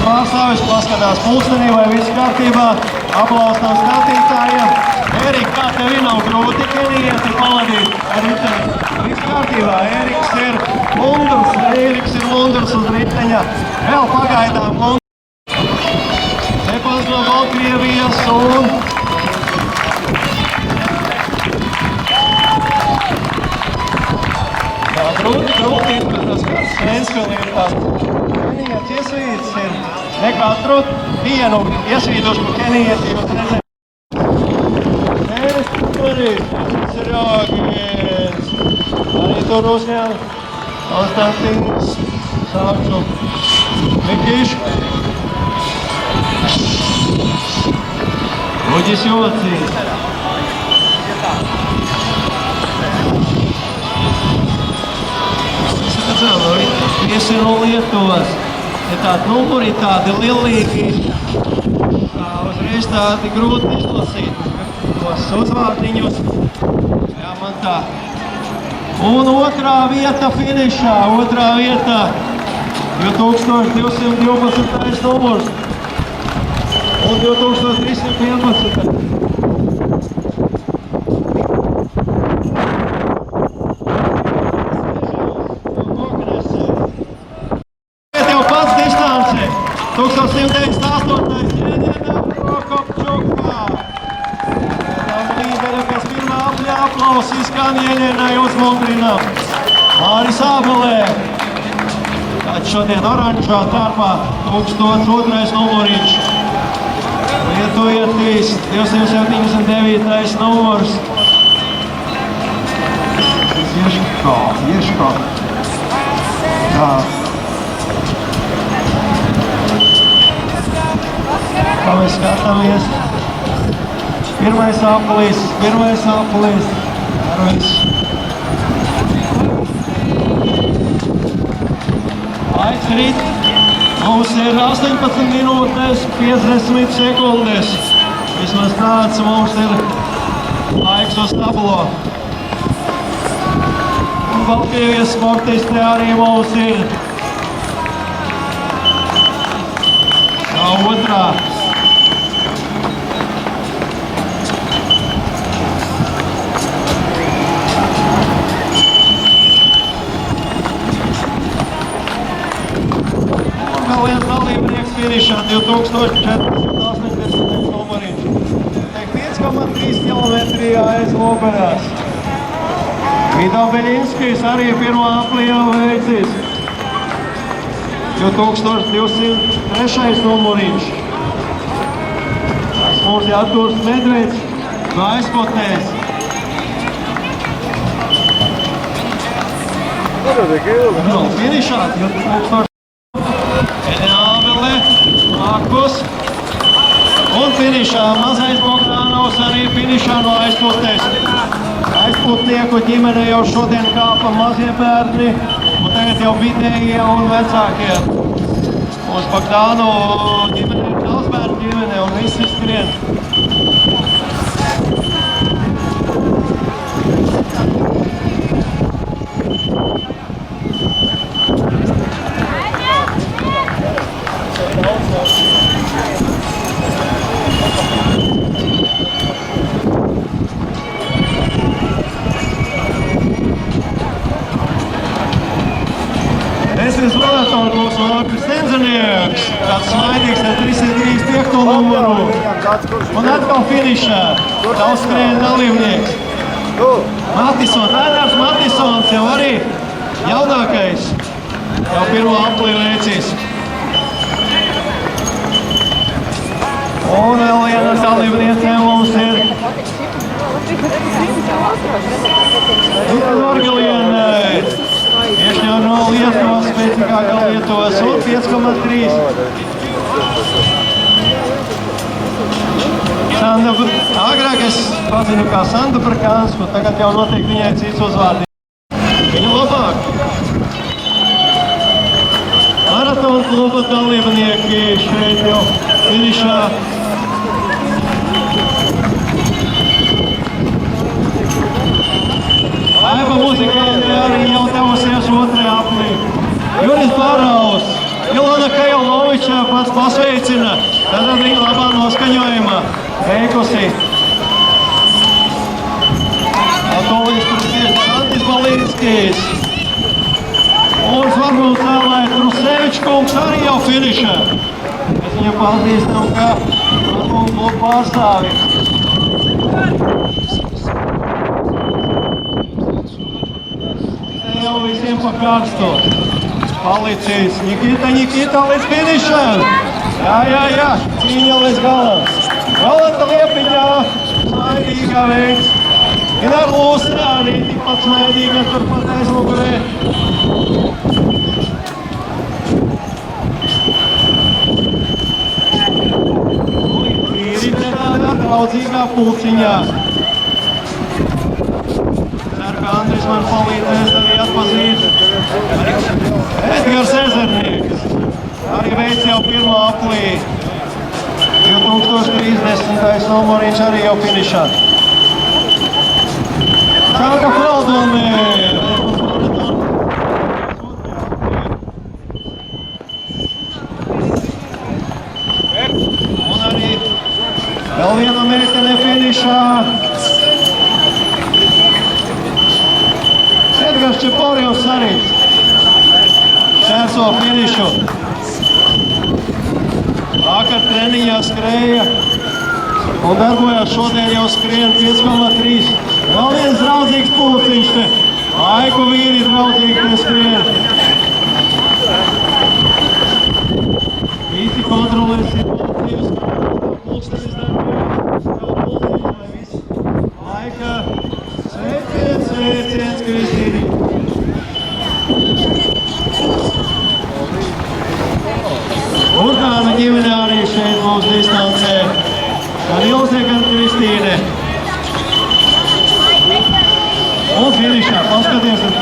pārstāvis paskatās pulkstenī, vai viss kārtībā. Aplausos no skatītājiem. Erika, kā tev nav grūti Kenijietu pavadīt ar riteni? Viss kārtībā. Eriks ir mundurs uz riteņa. Vēl pagaidām mundurs. Stepans no Baltkrievijas un... Jā, grūti, bet tas kāds Svenskali ir tāds. Kenijietis iesvīts ir nekatru vienu iesvīduši par Kenijieti, jūs redzēt. Srāgiens. Arī tur uzņēma Konstantins Sākšu Mikiš. Uģis Jocīs. Viesi no Lietuvas. Ir tādi numuri, tādi lillīgi. Uzreiz tādi grūti izlasīt. Tos uzvārdiņus. Jā, man tā. Un otrā vieta finišā. Otrā vieta 2212. numurs. Un 2311. Tev pats distance. 1198. Ēniena Prokopčukā. Kas pirmā aplausi izskan Ēnienai uzmundrinam. Māris Ābelē. Tāds šodien oranžā tārpā 1002. numuriņš. Lietuvietis 279. numurs. Ieško. Tā. Kā mēs skatāmies. Pirmais aplis. Laiks rit. Mums ir 18 minūtes 50 sekundes. Vismaz tāds mums ir laiks uz tablo. Un Baltkrievijas sportisti arī mums ir. Tā otrā. Viens dalībnieks finišā 2480. numuriņš. 5,3 kilometri aiz Loberās. Vido Beļinskis arī pirmā aplī jau veicis. 2203. numuriņš. Tas mums Jātūrs Medveds no aizputnēs. Finišā 2000. Ābele, Markus. Un finišā mazais Bogdanovs arī finišā no aizputnēs. Aizputnieku ģimene jau šodien kāpa mazie bērni, un tagad jau vidējie un vecākie. Mums Bogdanovu ģimene ir Dalsbērnu ģimene un visi skrien. Desmit monetors būs Markus Tenzenieks, tāds smaidīgs ar 335. numuru. Un atkal finišā, daudz skrēja dalībnieks. Treners Matisons jau arī jaunākais, jau pirmo aplī veicis. Un vēl viena dalībniece mums ir Norgalienē. Iešņau no Lietuvas, spēcīgākā Lietuvas un 5,3. Agrāk es pazinu kā Sandu Prakānsku, tagad jau noteikti viņai cits uzvārdi. Viņa labāk. Maratona kluba dalībnieki šeit jau finišā. Aiba muzikanti arī jau devusies otrajā aplī. Juris Baraus, Ilona Kajaloviča pats pasveicina, tad viņa labā noskaņojumā veikusi. Atoliņš tur spiež Santis Balīnskis. Un varbūt cēlēt Rusevičs kungs arī jau finišā. Mēs viņu pazīstam kā varbūt klubu pārstāvi. Te jau visiem pa karstu. Palicis Nikita līdz finišam. Jā, cīņa līdz galam. Galata Liepiņā, smaidīgā veids. Inār Lūsrā arī tikpat smaidīga turpat aizmugurē. Draudzīgā pulciņā. Ceru, ka Andris man palīdzēs arī atpazīt. Edgars Ezernieks arī veids jau pirmā aplī. 2030. numuriņš arī jau finišā. Čāka Fraldone. Un arī vēl viena meitene finišā. Edgars Čeporjovs arī šķērso finišu. Vakar treniņā skrēja un darbojās šodien jau skrien 5,3. Vēl viens draudzīgs pulciņš te. Laiku vīri draudzīgi te skrien. Visi kontrolēs situācijas, kā pulkstenis darbojas, kā pulciņš vai viss. Laika sveiciens Kristīni. Urkāna ģimene arī šeit mūsu distancē. Gan Ilze, gan Kristīne. Un finišā paskaties ar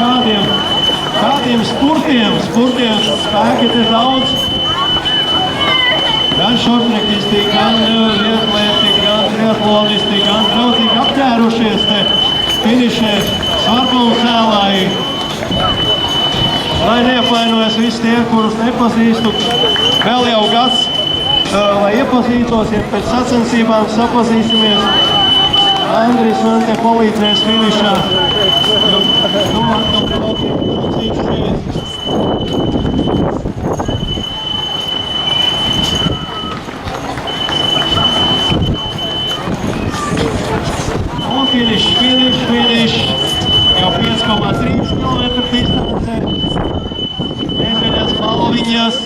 kādiem spurtiem spēki te daudz. Gan šortrekisti, gan vietlēti, gan triatlonisti, gan draudzīgi apķērušies te finišē svarpuma cēlāji. Lai neapvainojas visi tie, kurus nepazīstu, vēl jau gads, lai iepazītos, ja pēc sacensībām sapazīsimies. Andris man te palīdzēs finišā. Man kaut cits reiz. Un finiš. Jau 5,3 km distancē. Nezeļas balviņas.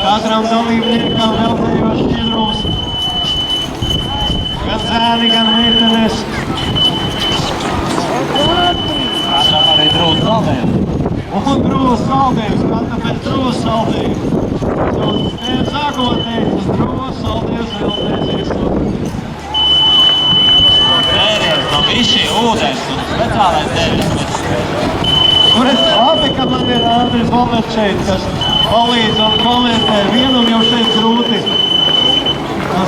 Katram dalībniekam veltējos šķidrums. Gan zēni, gan meitenes. Katram arī drūz saldējums. Un drūz saldējums, katra pēc drūz saldējums. Sākotnējums, drūz saldējums vēl neziesot. Tēries no višķi ūdens un speciālais tēries. Tur es labi, ka man ir Andris Volmets šeit, kas palīdz un komentē. Vienam jau šeit grūti.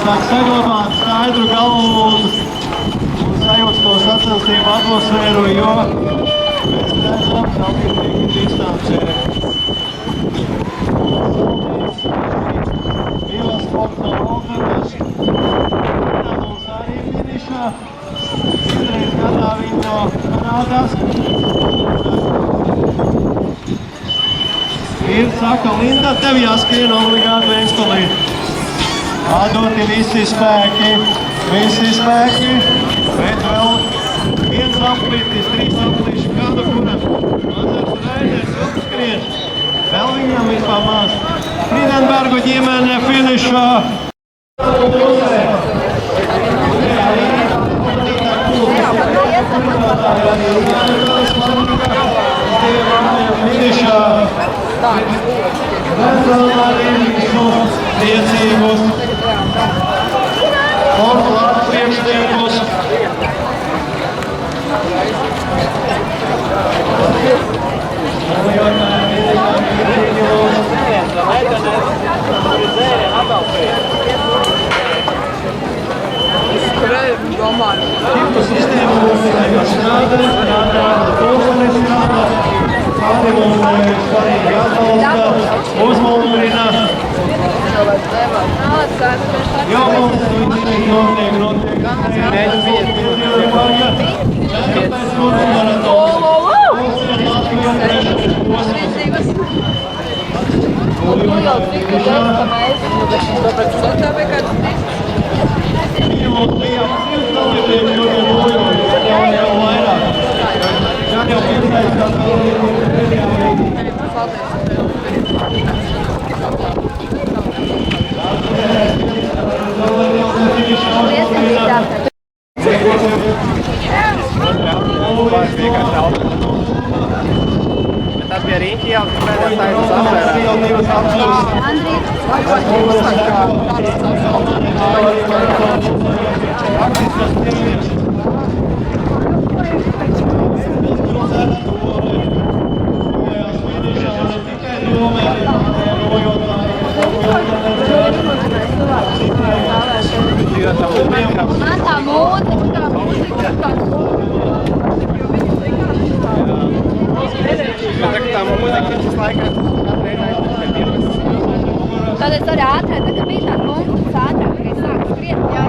Sāk saglabāt skaidru galvu un sajūt to sacensību atmosfēru, jo mēs redzam dalībnieki distancē. Divas sporta laukanas, mums arī finišā. Vienreiz gadā viņi to parādās. Ir, saka, Linda, tev jāskrien obligāti Ventspilī. Atdoti visi spēki, bet vēl viens aplītis, 3 aplīši, kādu kuram. Mazars Raiders uzskrien, vēl viņam vispār maz. Friedenbergu ģimene finišā. Finišā. Visus priecīgus sporta priekšniekus. Tipu sistēmu strādā, pulsenes strādā. Kādi mums svarīgi atbalsta uzmanību. Jo, mums viņš notiek. Pēc maratona. Mums ir Latvijas trešais posms. Pirmos bija dalībnieki, šodien nojoja jau vairāk. Šad jau pirmais, kas Tas bija Rīķi jau, pēdējā taisas Man tā mūzika, tad es arī ātrāk, tā kā bija tā konkurss ātrāk, kad es sāku skriet. Jā.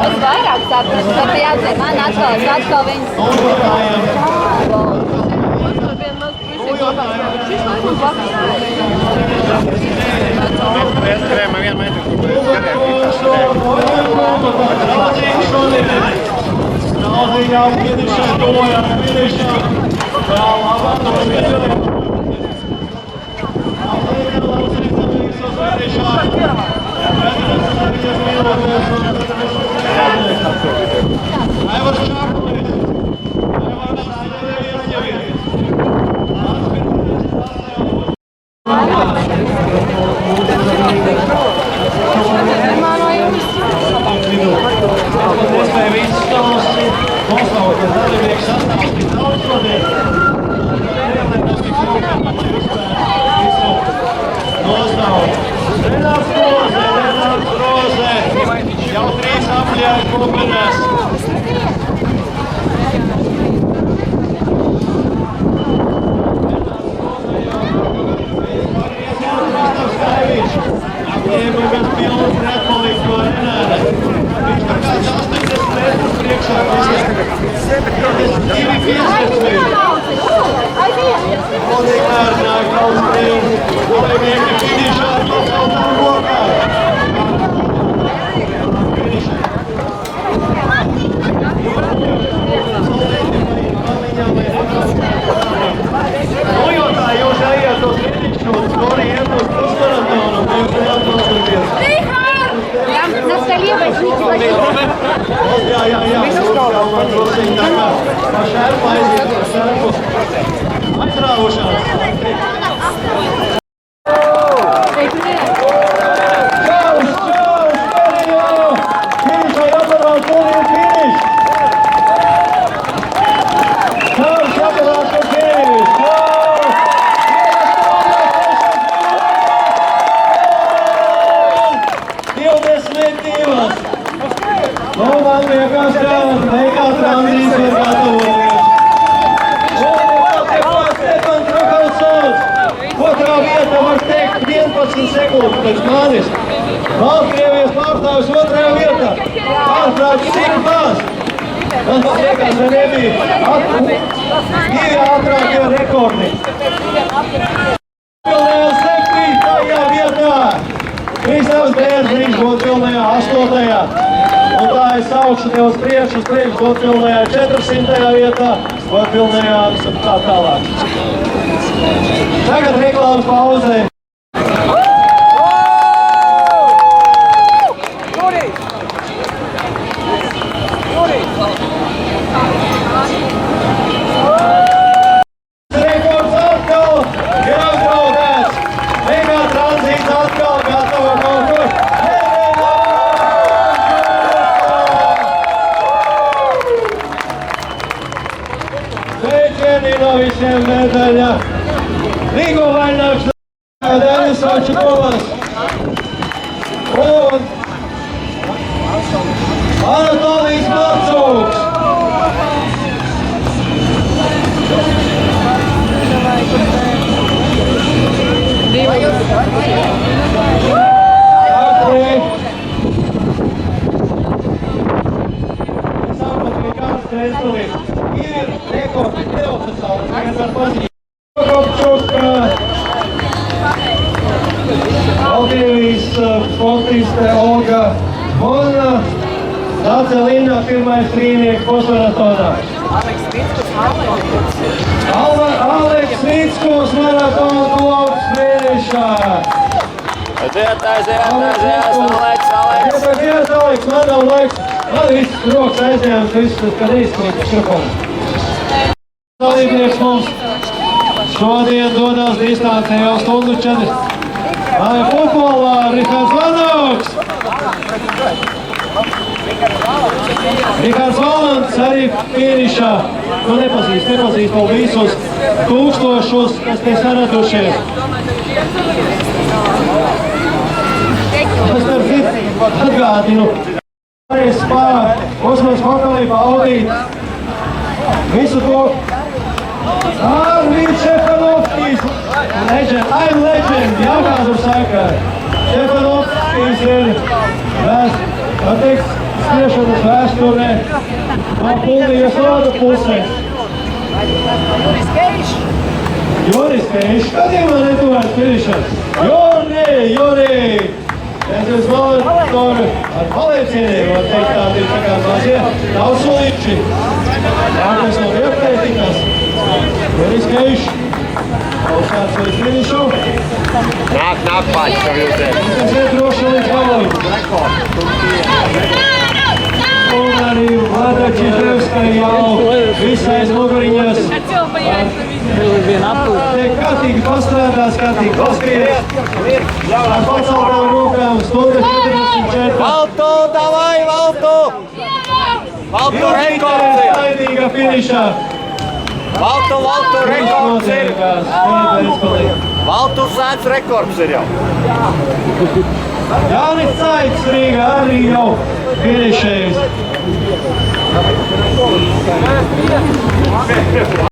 Es vairāk saprotu, ka tie jāatzīm man atkal viņas. Jau 3 apļāju kopinās. Apļēma gan pilns pretpalīgs to Renāda. Viņš tā kāds 80 metrus priekšā. 2,15. Un ikārnāk daudz pilns. Lai vieni finišā pasaulē rokā. Nojotāji jūs aiziet uz finišu, skori iet uz pusmaratonu, un jūs neatbalstoties. На столе возьмите. Jā. Man drusīgi tā kā pa šerpu aiziet, pa šerpu. Aizrāvušās. Čaus, Spēriņo! Finišā jāparād, kur ir finiš! Čaus, jāparād, kur finiš! Čaus! 22! Nu, man liekas, ka beigās Andrijs var gatavoties. Stefans Rokausovs. Otrā vieta var teikt 11 sekundes pēc manis. Baltkrievijas pārstāvis otrajā vietā. Pārstāvis 100 maz. Man liekas, ka nebija 2 ātrākie rekordi. Pilnējā 7. vietā. Kristaps Bērziņš Gotvilnajā 8. Un tā es saukšu te uz priekšu Gotvilnajā 400. vietā, Gotvilnajā tā tālāk. Tagad reklāmas pauzē. Juri! Jānis Valčikovas un Anatolijs Marcūks. Ir rekordi neoficiāli, tagad var pazīst. Kopčuk, Valdīvijas sportiste Olga Bona, Dacelina, pirmais trīnieks pusmaratonā. Aleks Vītskus, maratona gloks finišā. Aiziet, Aleks! Aiziet, Aleks, man nav laiks. Man viss rokas aizņēmas, viss, kad izkrīt šurpam. Dalībnieks mums šodien dodas distancē jau stundu 4. Futbolā Rihards Vanoks. Rihards Valants arī finišā. Nu nepazīst vēl visus tūkstošus, kas te saradušies. Es par citu atgādinu. Arī spār, Osmans hotelī baudīt visu to. Arvīds Šefanovskis, I'm legend, jākādam saka. Šefanovskis ir skriešanas vēsturē no Kuldijas roda puses. Joris Keiš, skatījumā netuvēt finišas. Jori! Es jūs valētu ar paliecieniem, var teikt tādi ir tā kā mazie, nav solīči. Nākas no vieptētikas. Joris Keiš. Uzkāds līdz finišu. Nāk paļi, kā jūs teikt. Tas ir droši līdz galam. Un arī Vlada Čiževska jau visais muguriņas. Kārtīgi pastrādās, kārtīgi paskries. Ar paceltām rokām stunda 44. Valtu, davai, Valtu! Valtu rekords ir! Laimīga finišā. Valtu rekords ir! Valtu sēdz rekords ir jau! Jānis Caits Rīga arī jau finišējis.